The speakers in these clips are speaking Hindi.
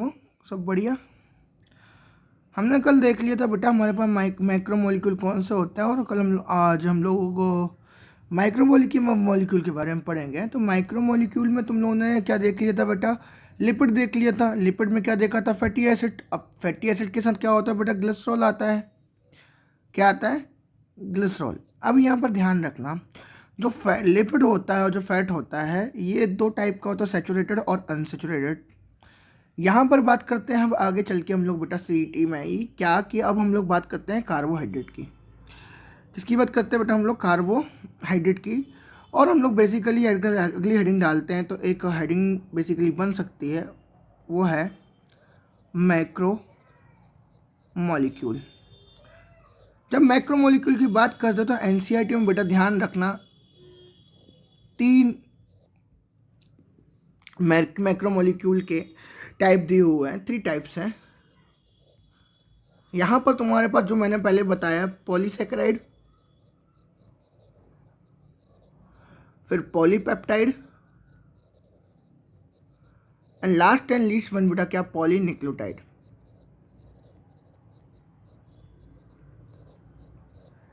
हो, सब बढ़िया। हमने कल देख लिया था बेटा हमारे पास मैक्रोमोलिक्यूल कौन से होता है, और आज हम लोगों को माइक्रोमोलिक्यूल के बारे में पढ़ेंगे। तो माइक्रोमोलिक्यूल में तुम लोगों ने क्या देख लिया था बेटा? लिपिड देख लिया था। लिपिड में क्या देखा था? Fatty acid. अब फैटी एसिड के साथ क्या होता है बेटा? ग्लिसरॉल आता है। क्या आता है? ग्लिसरॉल। अब यहाँ पर ध्यान रखना, जो लिपिड होता है और जो फैट होता है, ये दो टाइप का होता है, सैचुरेटेड और अनसैचुरेटेड। यहाँ पर बात करते हैं, अब आगे चल के हम लोग बेटा सीईटी में ही क्या कि अब हम लोग बात करते हैं कार्बोहाइड्रेट की। किसकी बात करते हैं बेटा हम लोग? कार्बोहाइड्रेट की। और हम लोग बेसिकली अगली हेडिंग डालते हैं, तो एक हेडिंग बेसिकली बन सकती है, वो है मैक्रो मॉलिक्यूल। जब मैक्रो मॉलिक्यूल की बात करते हैं तो एनसीईआरटी में बेटा ध्यान रखना, 3 मैक्रो मॉलिक्यूल के टाइप दिए हुए हैं, 3 टाइप्स हैं। यहाँ पर तुम्हारे पास जो मैंने पहले बताया, पॉलीसैकेराइड, फिर polypeptide, and last and least one बेटा क्या? पॉलीन्यूक्लियोटाइड।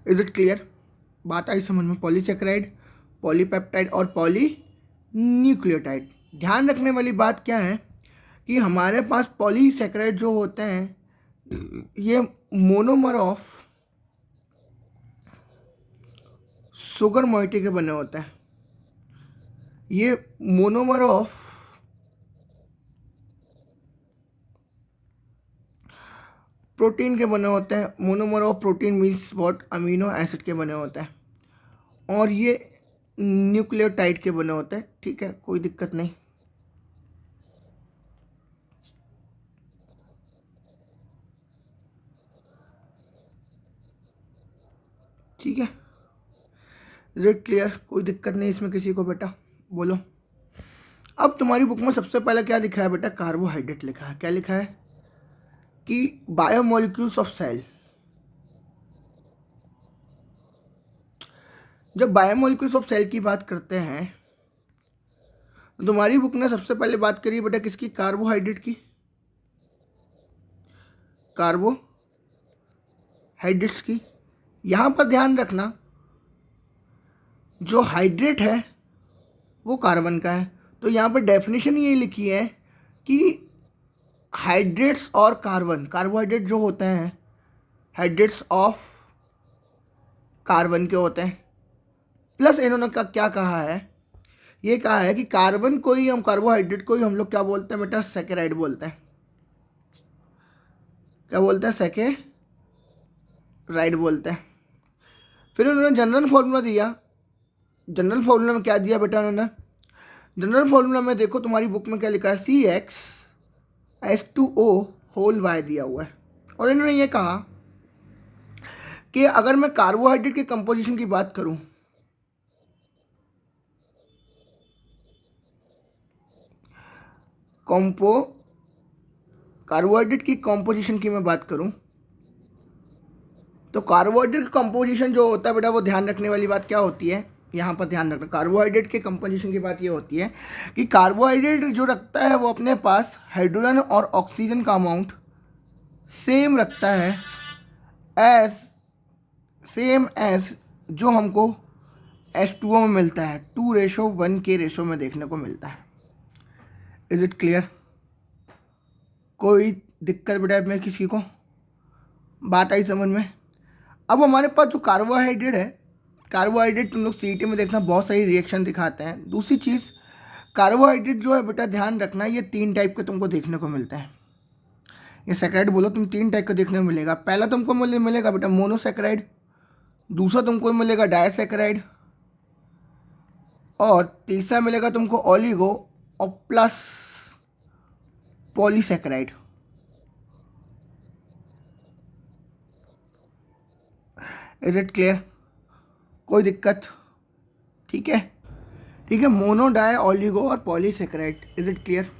Is it clear? बात आई समझ में? पॉलीसैकेराइड, पॉलीपेप्टाइड और पॉलीन्यूक्लियोटाइड। ध्यान रखने वाली बात क्या है कि हमारे पास पॉलीसैकेराइड जो होते हैं, ये मोनोमर ऑफ शुगर मोइटी के बने होते हैं। ये मोनोमर ऑफ प्रोटीन के बने होते हैं। Monomer of protein means what? Amino acid के बने होते हैं। और ये न्यूक्लियोटाइड के बने होते हैं। ठीक है, कोई दिक्कत नहीं। ठीक है, इज इट क्लियर? कोई दिक्कत नहीं इसमें किसी को बेटा? बोलो। अब तुम्हारी बुक में सबसे पहले क्या लिखा है बेटा? कार्बोहाइड्रेट लिखा है। क्या लिखा है? कि बायोमोलिक्यूल्स ऑफ सेल। जब बायोमोलिक्यूल्स ऑफ सेल की बात करते हैं तो तुम्हारी बुक ने सबसे पहले बात करी बेटा किसकी? कार्बोहाइड्रेट की। कार्बोहाइड्रेट्स की। यहां पर ध्यान रखना, जो हाइड्रेट है वो कार्बन का है। तो यहां पर डेफिनेशन ये लिखी है कि हाइड्रेट्स और कार्बन, कार्बोहाइड्रेट जो होते हैं हाइड्रेट्स ऑफ कार्बन के होते हैं। प्लस इन्होंने क्या कहा है? ये कहा है कि कार्बन को ही हम, कार्बोहाइड्रेट को ही हम लोग क्या बोलते हैं बेटा? सैकेराइड बोलते हैं। क्या बोलते हैं? सैकेराइड बोलते हैं। फिर उन्होंने जनरल फॉर्मूला दिया। जनरल फॉर्मूला में क्या दिया बेटा उन्होंने? जनरल फॉर्मूला में देखो तुम्हारी बुक में क्या लिखा है? CxH2O होल y दिया हुआ है। और इन्होंने ये कहा कि अगर मैं कार्बोहाइड्रेट के कंपोजिशन की बात करूं, कार्बोहाइड्रेट की कंपोजिशन की मैं बात करूं, तो कार्बोहाइड्रेट का कंपोजिशन जो होता है बेटा, वो ध्यान रखने वाली बात क्या होती है? यहाँ पर ध्यान रखना, कार्बोहाइड्रेट के कंपोजिशन की बात ये होती है कि कार्बोहाइड्रेट जो रखता है वो अपने पास हाइड्रोजन और ऑक्सीजन का अमाउंट सेम रखता है एज जो हमको H2O में मिलता है, 2:1 के रेशो में देखने को मिलता है। Is it clear? कोई दिक्कत बेटा में किसी को? बात आई समझ में? अब हमारे पास जो कार्बोहाइड्रेट है, कार्बोहाइड्रेट तुम लोग सीईटी में देखना बहुत सारी रिएक्शन दिखाते हैं। दूसरी चीज़, कार्बोहाइड्रेट जो है बेटा ध्यान रखना, ये 3 टाइप के तुमको देखने को मिलते हैं। ये सैकेराइड बोलो तुम, 3 टाइप का देखने को मिलेगा। पहला तुमको मिलेगा बेटा मोनोसैकेराइड, दूसरा तुमको मिलेगा डायसैकेराइड, और तीसरा मिलेगा तुमको ओलिगो और plus polysaccharide. Is it clear? कोई दिक्कत? ठीक है, ठीक है। मोनो, डाई, ओलिगो और पॉलीसैकेराइड। Is it clear?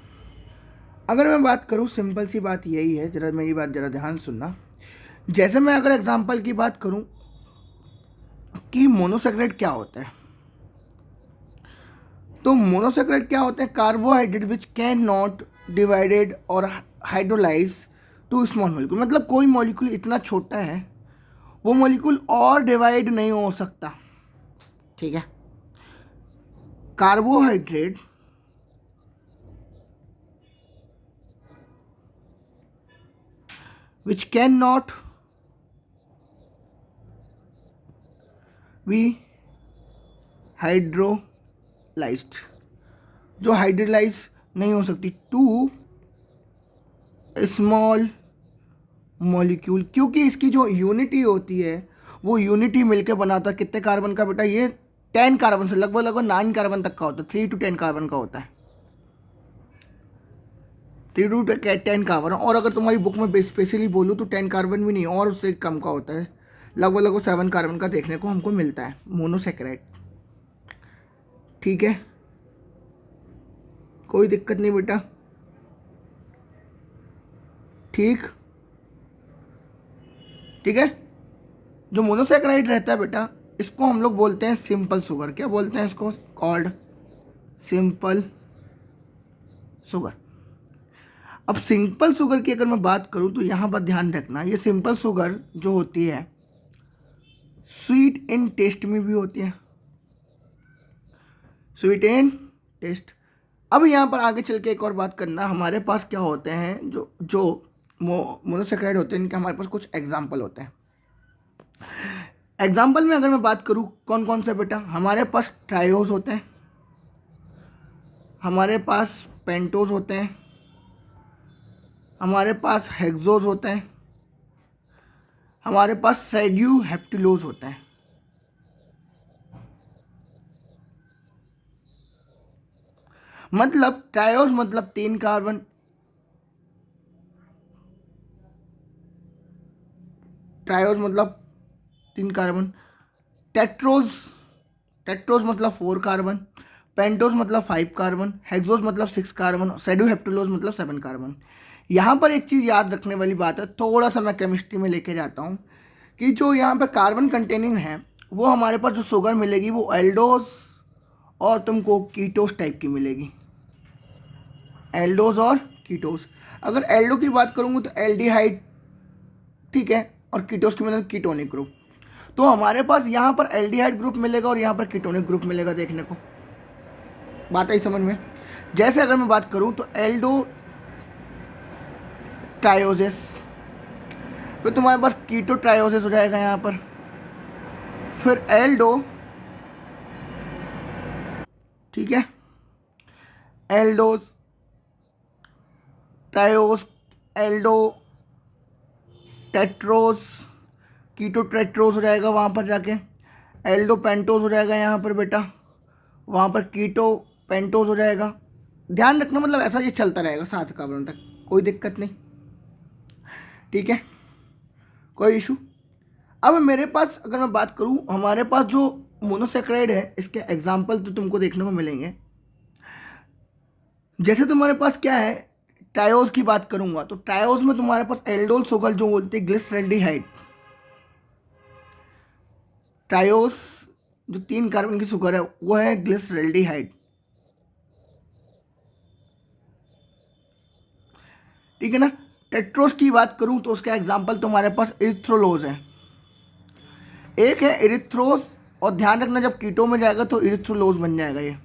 अगर मैं बात करूँ, सिंपल सी बात यही है, जरा मेरी बात जरा ध्यान सुनना। जैसे मैं अगर एग्जांपल की बात करूँ कि मोनोसैकेराइड क्या होता है, तो मोनोसैकेराइड क्या होते हैं? Carbohydrate which can not divided और हाइड्रोलाइज टू स्मॉल मॉलिक्यूल, मतलब कोई मॉलिक्यूल इतना छोटा है वो मॉलिक्यूल और डिवाइड नहीं हो सकता, ठीक है। Carbohydrate which cannot be hydrolyzed, जो हाइड्रोलाइज नहीं हो सकती टू स्मॉल मॉलिक्यूल, क्योंकि इसकी जो यूनिटी होती है वो यूनिटी मिलकर बनाता है कितने कार्बन का बेटा, ये 10 कार्बन से लगभग लगभग 9 कार्बन तक का होता है, 3 to 10 कार्बन का होता है, 3 to 10 कार्बन। और अगर तुम्हारी बुक में स्पेशली बोलूँ तो 10 कार्बन भी नहीं और उससे कम का होता है, लगभग लगभग 7 कार्बन का देखने को हमको मिलता है मोनोसेकेराइड, ठीक है। कोई दिक्कत नहीं बेटा, ठीक ठीक है। जो मोनोसेकेराइड रहता है बेटा इसको हम लोग बोलते हैं सिंपल शुगर, क्या बोलते हैं इसको, कॉल्ड सिंपल शुगर। अब सिंपल शुगर की अगर मैं बात करूं तो यहाँ पर ध्यान रखना, ये सिंपल शुगर जो होती है स्वीट इन टेस्ट में भी होती है, स्वीट इन टेस्ट। अब यहाँ पर आगे चल के एक और बात करना, हमारे पास क्या होते हैं जो जो मोनोसेकेराइड होते हैं, इनके हमारे पास कुछ एग्जाम्पल होते हैं। एग्जाम्पल में अगर मैं बात करूँ कौन कौन से बेटा, हमारे पास ट्रायोज होते हैं, हमारे पास पेंटोज होते हैं, हमारे पास हेक्सोज होते हैं, हमारे पास सैड्यूहेप्टिलोज होते हैं। मतलब ट्रायोज मतलब 3 कार्बन, ट्रायोज मतलब 3 कार्बन, टेट्रोज टेट्रोज मतलब 4 कार्बन, पेंटोज मतलब 5 कार्बन, हेक्सोज मतलब 6 कार्बन, सैड्यूहेप्टिलोज मतलब 7 कार्बन। यहाँ पर एक चीज़ याद रखने वाली बात है, थोड़ा सा मैं केमिस्ट्री में लेके जाता हूँ कि जो यहाँ पर कार्बन कंटेनिंग है वो हमारे पास जो शुगर मिलेगी वो एल्डोज और तुमको कीटोस टाइप की मिलेगी, एल्डोज और कीटोस। अगर एल्डो की बात करूँगा तो एल्डिहाइड, ठीक है, और कीटोस की मतलब कीटोनिक ग्रुप। तो हमारे पास यहाँ पर एल्डिहाइड ग्रुप मिलेगा और यहाँ पर कीटोनिक ग्रुप मिलेगा, देखने को बात आई समझ में। जैसे अगर मैं बात करूँ तो एल्डो ट्रायोसिस, फिर तुम्हारे पास कीटो ट्रायोसिस हो जाएगा यहाँ पर, फिर एल्डो, ठीक है, एल्डोस ट्रायोस, एल्डो टेट्रोस, कीटो टेट्रोस हो जाएगा वहाँ पर जाके, एल्डो पेंटोस हो जाएगा यहाँ पर बेटा, वहाँ पर कीटो पेंटोस हो जाएगा। ध्यान रखना, मतलब ऐसा ये चलता रहेगा 7 कार्बन तक, कोई दिक्कत नहीं, ठीक है, कोई इशू। अब मेरे पास अगर मैं बात करूँ, हमारे पास जो मोनोसेकेराइड है इसके एग्जाम्पल तो तुमको देखने को मिलेंगे। जैसे तुम्हारे पास क्या है, ट्रायोज की बात करूंगा तो ट्रायोज में तुम्हारे पास एल्डोल शुगर जो बोलते हैं ग्लिसरल्डिहाइड, ट्रायोज जो 3 कार्बन की शुगर है वो है ग्लिसरल्डिहाइड, ठीक है ना। टेट्रोस की बात करूं तो उसका एग्जांपल तुम्हारे पास इरिथ्रोलोज है, एक है इरिथ्रोस, और ध्यान रखना जब कीटो में जाएगा तो इरिथ्रोलोज बन जाएगा ये।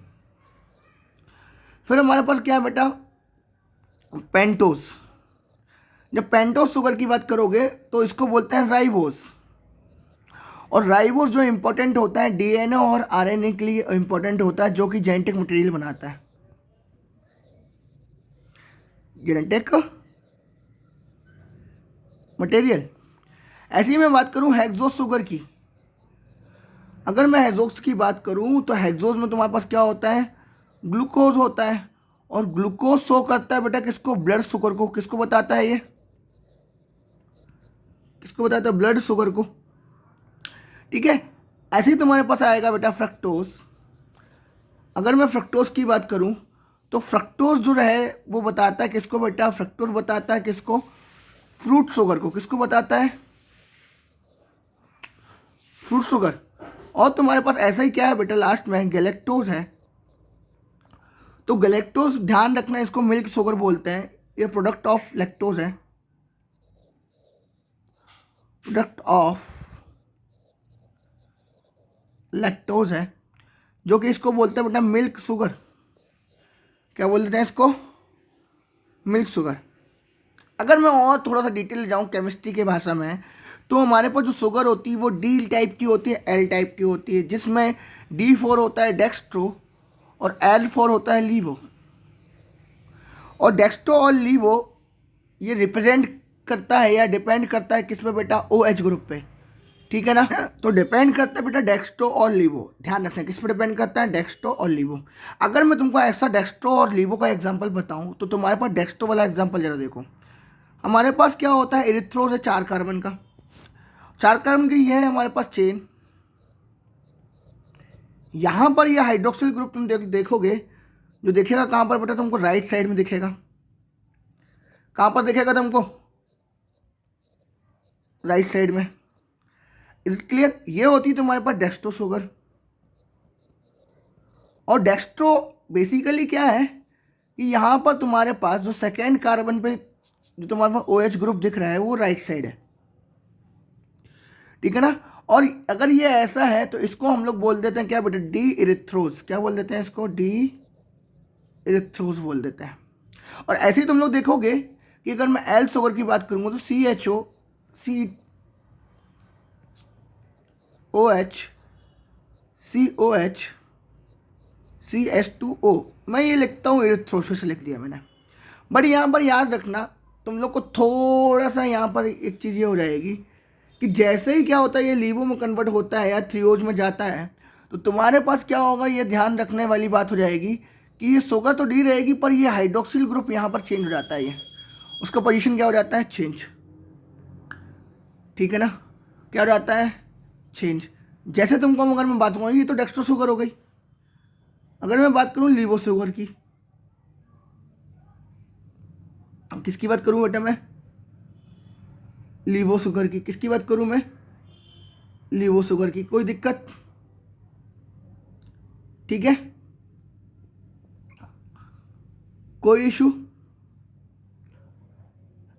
फिर हमारे पास क्या है बेटा, पेंटोस। जब पेंटोस शुगर की बात करोगे तो इसको बोलते हैं राइबोस, और राइबोस जो इंपॉर्टेंट होता है डीएनए और आरएनए के लिए इंपॉर्टेंट होता है, जो कि जेनेटिक मटेरियल बनाता है, जेनेटिक मटेरियल। ऐसी मैं बात करूं हेक्सोस शुगर की, अगर मैं हेक्सोस की बात करूं तो हेक्सोस में तुम्हारे पास क्या होता है, ग्लूकोज होता है, और ग्लूकोज शो करता है बेटा किसको, ब्लड शुगर को। किसको बताता है ये, किसको बताता है, ब्लड शुगर को, ठीक है। ऐसे ही तुम्हारे पास आएगा बेटा फ्रक्टोज। अगर मैं फ्रक्टोज की बात करूं तो फ्रक्टोज जो है वो बताता है किसको बेटा, फ्रक्टोज बताता है किसको, फ्रूट शुगर को। किसको बताता है, फ्रूट शुगर। और तुम्हारे पास ऐसा ही क्या है बेटा लास्ट में गैलेक्टोज है, तो गैलेक्टोज ध्यान रखना इसको मिल्क शुगर बोलते हैं, ये प्रोडक्ट ऑफ लैक्टोज है, प्रोडक्ट ऑफ लैक्टोज है, जो कि इसको बोलते हैं बेटा मिल्क शुगर। क्या बोल देते हैं इसको? Milk sugar. अगर मैं और थोड़ा सा डिटेल जाऊँ केमिस्ट्री के भाषा में, तो हमारे पास जो शुगर होती है वो डी टाइप की होती है, एल टाइप की होती है, जिसमें D4 होता है डेक्स्ट्रो और L4 होता है लीवो। और डेक्स्ट्रो और लीवो ये रिप्रेजेंट करता है या डिपेंड करता है किस पे बेटा? OH ग्रुप पे, ठीक है ना। तो डिपेंड करता है बेटा डेक्स्ट्रो और लीवो, ध्यान रखना किस पे डिपेंड करता है? डेक्स्ट्रो और लीवो। अगर मैं तुमको ऐसा डेक्स्ट्रो और लीवो का एग्जांपल बताऊं, तो तुम्हारे पास डेक्स्ट्रो वाला एग्जांपल जरा देखो। हमारे पास क्या होता है? इरिथ्रोज है 4 कार्बन का, 4 कार्बन की ये है हमारे पास चेन। यहाँ पर ये हाइड्रोक्सिल ग्रुप तुम देखोगे, जो दिखेगा कहाँ पर बेटा? तुमको राइट साइड में दिखेगा। कहाँ पर दिखेगा तुमको? राइट साइड में। Is it clear? ये होती है तुम्हारे पास डेक्स्ट्रो शुगर। और डेक्स्ट्रो बेसिकली क्या है कि यहाँ पर तुम्हारे पास जो सेकेंड कार्बन पे जो तुम्हारे पास OH ग्रुप दिख रहा है वो राइट साइड है, ठीक है ना। और अगर ये ऐसा है तो इसको हम लोग बोल देते हैं क्या बेटा? डी इरिथ्रोज। क्या बोल देते हैं इसको? डी इरिथ्रोज बोल देते हैं। और ऐसे ही तुम लोग देखोगे कि अगर मैं एल शुगर की बात करूंगा तो CHO COH COH CH2O, मैं ये लिखता हूँ इरिथ्रोज, फिर से लिख दिया मैंने। बट यहाँ पर याद रखना तुम लोग को थोड़ा सा, यहाँ पर एक चीज़ ये हो जाएगी कि जैसे ही क्या होता है ये लीवो में कन्वर्ट होता है या थ्रियोज में जाता है, तो तुम्हारे पास क्या होगा? ये ध्यान रखने वाली बात हो जाएगी कि ये शुगर तो डी रहेगी, पर ये हाइड्रोक्सिल ग्रुप यहाँ पर चेंज हो जाता है, ये उसका पोजीशन क्या हो जाता है? चेंज, ठीक है ना। क्या हो जाता है? चेंज। जैसे तुमको अगर मैं बात करूँ, ये तो डेक्स्ट्रो शुगर हो गई। अगर मैं बात करूँ लीवो शुगर की, किसकी बात करूँ बेटा मैं? लीवो शुगर की। किसकी बात करूं मैं? लीवो शुगर की। कोई दिक्कत? ठीक है, कोई इशू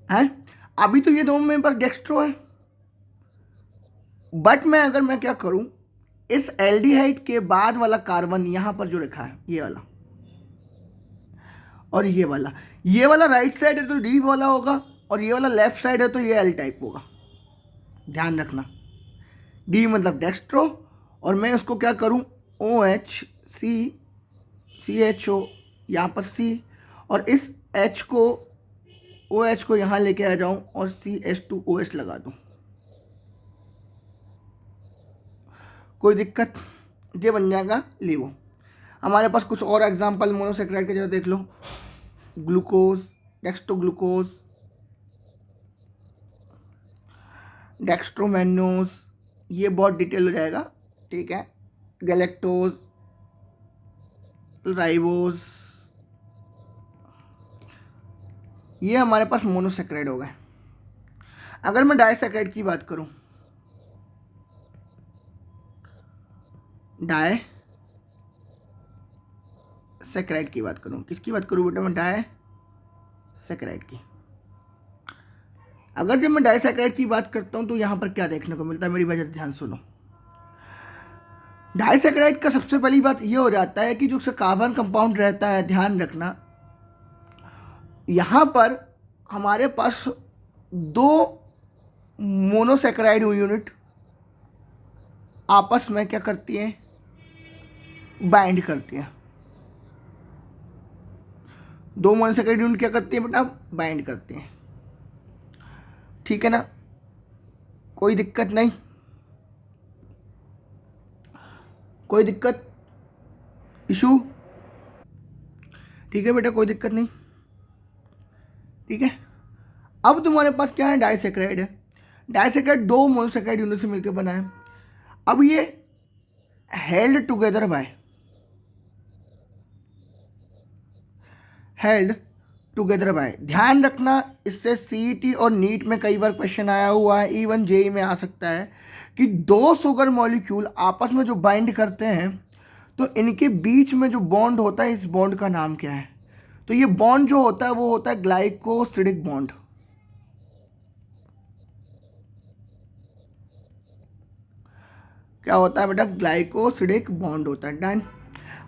है? अभी तो ये दोनों मेरे पास डेक्स्ट्रो है, बट मैं क्या करूं, इस एल्डिहाइड के बाद वाला कार्बन यहां पर जो रखा है ये वाला और ये वाला राइट साइड है तो डी वाला होगा, और ये वाला लेफ्ट साइड है तो ये एल टाइप होगा। ध्यान रखना, डी मतलब डेक्स्ट्रो, और मैं उसको क्या करूं? OH CHO यहाँ पर C, और इस H को OH को यहाँ लेके आ जाऊं और CH2OH लगा दूं। कोई दिक्कत? ये बन जाएगा लीवो। हमारे पास कुछ और एग्जांपल मोनोसेक्राइड के जरा देख लो। ग्लूकोज, डेक्स्ट्रोग्लूकोज, डेक्स्ट्रोमेनोज, ये बहुत डिटेल हो जाएगा, ठीक है। गैलेक्टोज, राइबोज, ये हमारे पास मोनोसेक्राइड हो गए। अगर मैं डाइसेक्राइड की बात करूं, डाइसेक्राइड की बात करूं, किसकी बात करूं बेटा मैं? डाइसेक्राइड की। अगर जब मैं डाइसेक्राइड की बात करता हूं तो यहां पर क्या देखने को मिलता है? मेरी वजह ध्यान सुनो। डाइसेक्राइड का सबसे पहली बात ये हो जाता है कि जो कार्बन कंपाउंड रहता है, ध्यान रखना यहां पर हमारे पास 2 मोनोसेक्राइड यूनिट आपस में क्या करती हैं? बाइंड करती हैं। 2 मोनोसेक्राइड यूनिट क्या करती हैं बेटा? बाइंड करती हैं, ठीक है ना। कोई दिक्कत नहीं? कोई दिक्कत, इशू? ठीक है बेटा, कोई दिक्कत नहीं, ठीक है। अब तुम्हारे पास क्या है? डाइसेक्राइड है। डाइसेक्राइड 2 मोनोसेक्राइड यूनिट से मिलकर बना है। अब ये हेल्ड टुगेदर बाय, ध्यान रखना, इससे CET और नीट में कई बार क्वेश्चन आया हुआ है, इवन JEE में आ सकता है कि 2 शुगर मॉलिक्यूल आपस में जो बाइंड करते हैं तो इनके बीच में जो बॉन्ड होता है, इस बॉन्ड का नाम क्या है? तो ये बॉन्ड जो होता है वो होता है ग्लाइकोसिडिक बॉन्ड। क्या होता है बेटा? ग्लाइकोसिडिक बॉन्ड होता है। डन।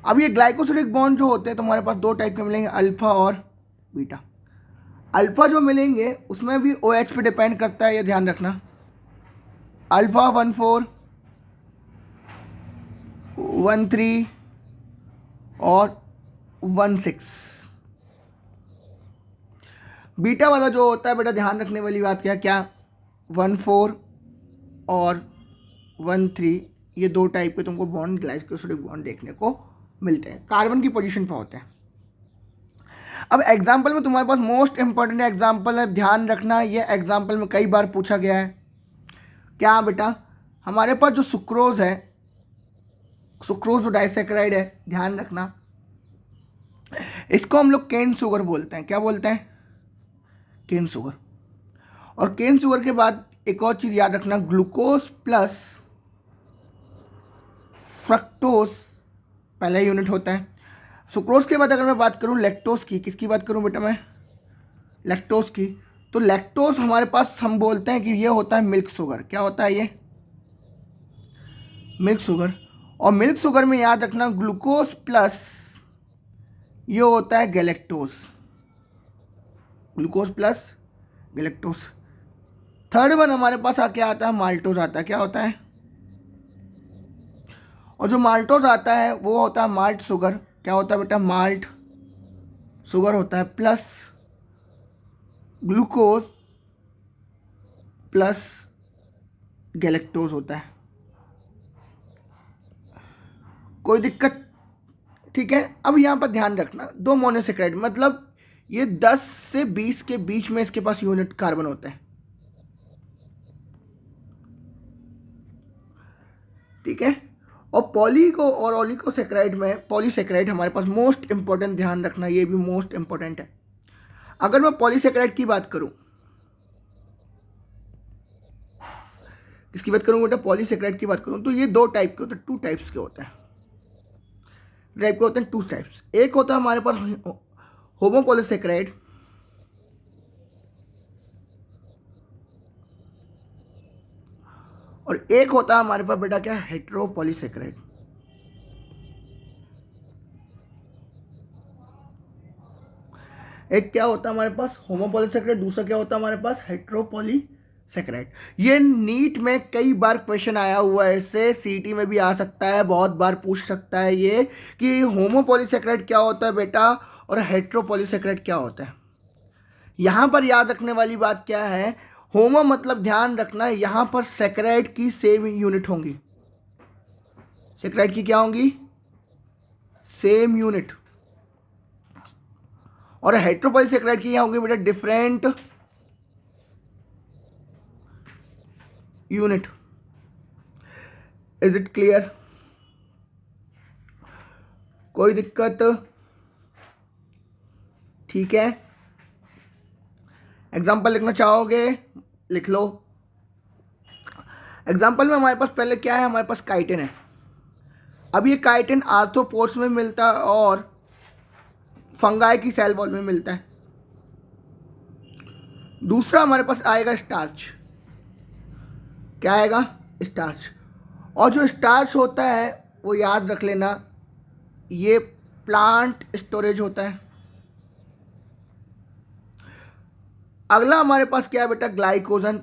अब ये ग्लाइकोसिडिक बॉन्ड जो होते हैं तो हमारे पास दो टाइप के मिलेंगे, अल्फा और बीटा। अल्फा जो मिलेंगे उसमें भी OH पे डिपेंड करता है, ये ध्यान रखना। अल्फा 14, 13 और 16। बीटा वाला जो होता है बेटा, ध्यान रखने वाली बात क्या क्या, 14 और 13, ये दो टाइप के तुमको बॉन्ड, ग्लाइकोसिडिक बॉन्ड देखने को मिलते हैं, कार्बन की पोजीशन पर होते हैं। अब एग्जाम्पल में तुम्हारे पास मोस्ट इंपॉर्टेंट एग्जाम्पल है, ध्यान रखना, ये एग्जाम्पल में कई बार पूछा गया है। क्या बेटा? हमारे पास जो सुक्रोज है, सुक्रोज जो डाइसैकेराइड है, ध्यान रखना, इसको हम लोग केन शुगर बोलते हैं। क्या बोलते हैं? Cane sugar. और केन शुगर के बाद एक और चीज याद रखना, ग्लूकोज प्लस फ्रक्टोज पहला यूनिट होता है। सुक्रोज के बाद अगर मैं बात करूं लैक्टोज की, किसकी बात करूं बेटा मैं? लैक्टोज की। तो लैक्टोज हमारे पास हम बोलते हैं कि ये होता है मिल्क शुगर। क्या होता है ये? Milk sugar. और मिल्क शुगर में याद रखना ग्लूकोज प्लस ये होता है galactose, glucose plus galactose. Third one हमारे पास आके आता है माल्टोज आता है। क्या होता है? और जो माल्टोज आता है वो होता है माल्ट शुगर। क्या होता है बेटा? माल्ट शुगर होता है प्लस ग्लूकोज प्लस गैलेक्टोज होता है। कोई दिक्कत? ठीक है। अब यहां पर ध्यान रखना, दो मोनोसेक्राइड मतलब ये 10 से 20 के बीच में इसके पास यूनिट कार्बन होता है। ठीक है। और पॉली को और ओलिगोसेक्राइड में, पॉलीसेक्राइड हमारे पास मोस्ट इंपॉर्टेंट, ध्यान रखना ये भी मोस्ट इंपॉर्टेंट है। अगर मैं पॉलीसेक्राइड की बात करूं, इसकी बात करूं बेटा, पॉलीसेक्राइड की बात करूं, तो ये दो टाइप के होते हैं, टू टाइप्स के होते हैं। टाइप के होते हैं टू टाइप्स। एक होता है हमारे पास होमोपॉलीसेक्राइड, और एक होता है हमारे पास बेटा क्या, हेटेरोपॉलीसेक्राइड। एक क्या होता है हमारे पास होमोपॉलीसेक्राइड, दूसरा क्या होता है हमारे पास हेटेरोपॉलीसेक्राइड। ये नीट में कई बार क्वेश्चन आया हुआ है, इससे सीटी में भी आ सकता है, बहुत बार पूछ सकता है ये कि होमोपॉलीसेक्राइड क्या होता है बेटा और हेटेरोपॉलीसेक्राइड क्या होता है। यहां पर याद रखने वाली बात क्या है, होमो मतलब ध्यान रखना यहां पर सेक्राइड की सेम यूनिट होंगी। सेक्राइड की क्या होंगी? Same unit. और हेटेरोपॉलीसेक्राइड की क्या होंगी बेटा? Different unit. Is it clear? कोई दिक्कत? ठीक है। एग्जाम्पल लिखना चाहोगे? लिख लो। एग्जाम्पल में हमारे पास पहले क्या है, हमारे पास काइटिन है। अब ये काइटिन आर्थ्रोपोड्स में मिलता है और फंगाई की सेल वॉल में मिलता है। दूसरा हमारे पास आएगा स्टार्च। क्या आएगा? स्टार्च। और जो स्टार्च होता है वो याद रख लेना, ये प्लांट स्टोरेज होता है। अगला हमारे पास क्या है बेटा? ग्लाइकोजन।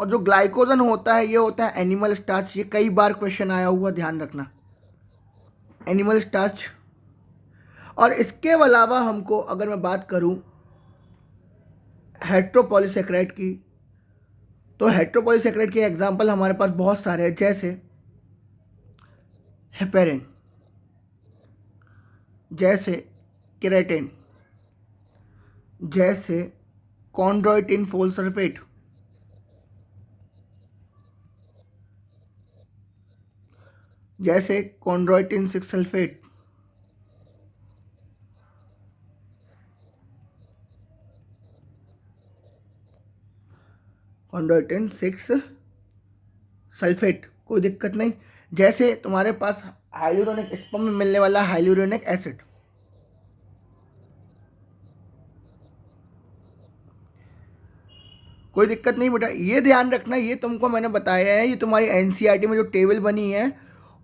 और जो ग्लाइकोजन होता है ये होता है एनिमल स्टार्च। ये कई बार क्वेश्चन आया हुआ, ध्यान रखना, एनिमल स्टार्च। और इसके अलावा हमको अगर मैं बात करूं हेटेरोपॉलीसेक्राइड की, तो हेटेरोपॉलीसेक्राइड के एग्जांपल हमारे पास बहुत सारे हैं, जैसे हेपेरिन, जैसे केराटिन, जैसे कॉन्ड्रोइटिन फोल सल्फेट, जैसे कॉन्ड्रोइटिन 6 सल्फेट, कॉन्ड्रोइटिन 6 सल्फेट, कोई दिक्कत नहीं। जैसे तुम्हारे पास हाइलुरोनिक, स्पर्म में मिलने वाला हाइलुरोनिक एसिड, कोई दिक्कत नहीं बेटा, ये ध्यान रखना, ये तुमको मैंने बताया है, ये तुम्हारी एनसीईआरटी में जो टेबल बनी है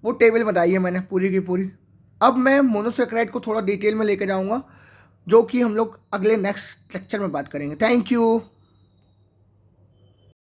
वो टेबल बताई है मैंने पूरी की पूरी। अब मैं मोनोसेक्राइड को थोड़ा डिटेल में लेके जाऊंगा, जो कि हम लोग अगले नेक्स्ट लेक्चर में बात करेंगे। Thank you.